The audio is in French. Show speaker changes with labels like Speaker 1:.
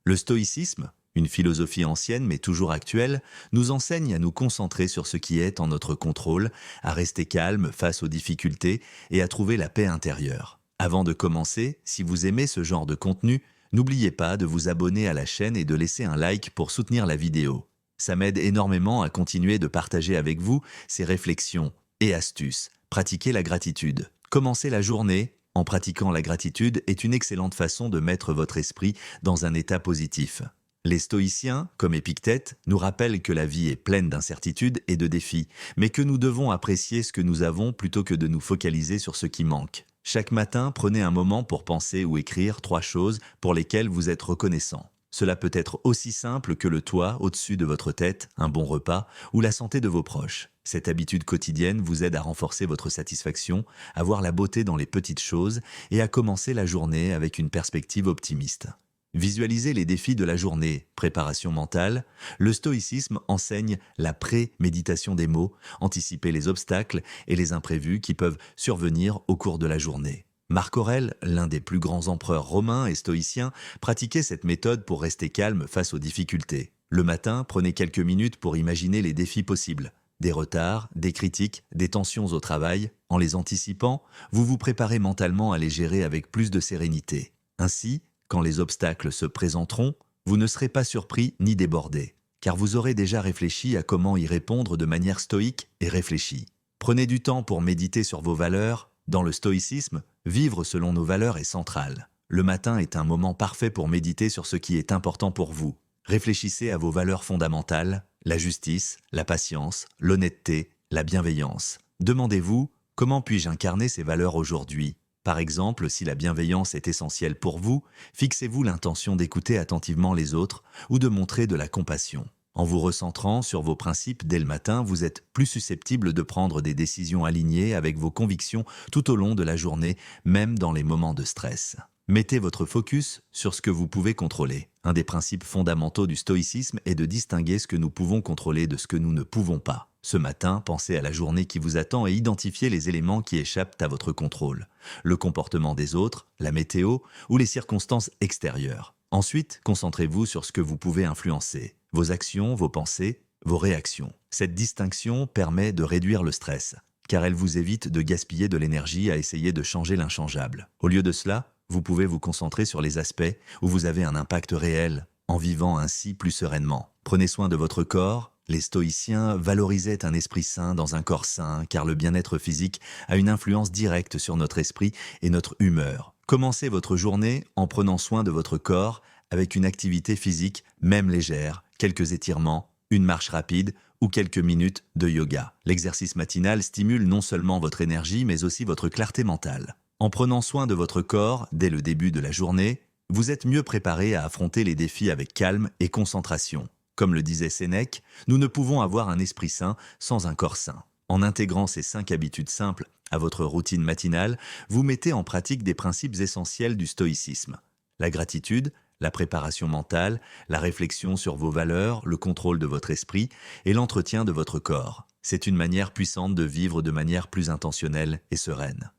Speaker 1: Le stoïcisme, une philosophie ancienne mais toujours actuelle, nous enseigne à nous concentrer sur ce qui est en notre contrôle, à rester calme face aux difficultés et à trouver la paix intérieure. Avant de commencer, si vous aimez ce genre de contenu, n'oubliez pas de vous abonner à la chaîne et de laisser un like pour soutenir la vidéo. Ça m'aide énormément à continuer de partager avec vous ces réflexions et astuces. Pratiquez la gratitude. Commencer la journée en pratiquant la gratitude est une excellente façon de mettre votre esprit dans un état positif. Les stoïciens, comme Épictète, nous rappellent que la vie est pleine d'incertitudes et de défis, mais que nous devons apprécier ce que nous avons plutôt que de nous focaliser sur ce qui manque. Chaque matin, prenez un moment pour penser ou écrire 3 choses pour lesquelles vous êtes reconnaissant. Cela peut être aussi simple que le toit au-dessus de votre tête, un bon repas ou la santé de vos proches. Cette habitude quotidienne vous aide à renforcer votre satisfaction, à voir la beauté dans les petites choses et à commencer la journée avec une perspective optimiste. Visualisez les défis de la journée, préparation mentale. Le stoïcisme enseigne la pré-méditation des mots, anticiper les obstacles et les imprévus qui peuvent survenir au cours de la journée. Marc Aurèle, l'un des plus grands empereurs romains et stoïciens, pratiquait cette méthode pour rester calme face aux difficultés. Le matin, prenez quelques minutes pour imaginer les défis possibles. Des retards, des critiques, des tensions au travail. En les anticipant, vous vous préparez mentalement à les gérer avec plus de sérénité. Ainsi, quand les obstacles se présenteront, vous ne serez pas surpris ni débordé, car vous aurez déjà réfléchi à comment y répondre de manière stoïque et réfléchie. Prenez du temps pour méditer sur vos valeurs. Dans le stoïcisme, vivre selon nos valeurs est central. Le matin est un moment parfait pour méditer sur ce qui est important pour vous. Réfléchissez à vos valeurs fondamentales, la justice, la patience, l'honnêteté, la bienveillance. Demandez-vous, comment puis-je incarner ces valeurs aujourd'hui ? Par exemple, si la bienveillance est essentielle pour vous, fixez-vous l'intention d'écouter attentivement les autres ou de montrer de la compassion. En vous recentrant sur vos principes dès le matin, vous êtes plus susceptible de prendre des décisions alignées avec vos convictions tout au long de la journée, même dans les moments de stress. Mettez votre focus sur ce que vous pouvez contrôler. Un des principes fondamentaux du stoïcisme est de distinguer ce que nous pouvons contrôler de ce que nous ne pouvons pas. Ce matin, pensez à la journée qui vous attend et identifiez les éléments qui échappent à votre contrôle. Le comportement des autres, la météo ou les circonstances extérieures. Ensuite, concentrez-vous sur ce que vous pouvez influencer. Vos actions, vos pensées, vos réactions. Cette distinction permet de réduire le stress, car elle vous évite de gaspiller de l'énergie à essayer de changer l'inchangeable. Au lieu de cela, vous pouvez vous concentrer sur les aspects où vous avez un impact réel, en vivant ainsi plus sereinement. Prenez soin de votre corps. Les stoïciens valorisaient un esprit sain dans un corps sain, car le bien-être physique a une influence directe sur notre esprit et notre humeur. Commencez votre journée en prenant soin de votre corps avec une activité physique, même légère, quelques étirements, une marche rapide ou quelques minutes de yoga. L'exercice matinal stimule non seulement votre énergie, mais aussi votre clarté mentale. En prenant soin de votre corps dès le début de la journée, vous êtes mieux préparé à affronter les défis avec calme et concentration. Comme le disait Sénèque, nous ne pouvons avoir un esprit sain sans un corps sain. En intégrant ces 5 habitudes simples à votre routine matinale, vous mettez en pratique des principes essentiels du stoïcisme. La gratitude, la préparation mentale, la réflexion sur vos valeurs, le contrôle de votre esprit et l'entretien de votre corps. C'est une manière puissante de vivre de manière plus intentionnelle et sereine.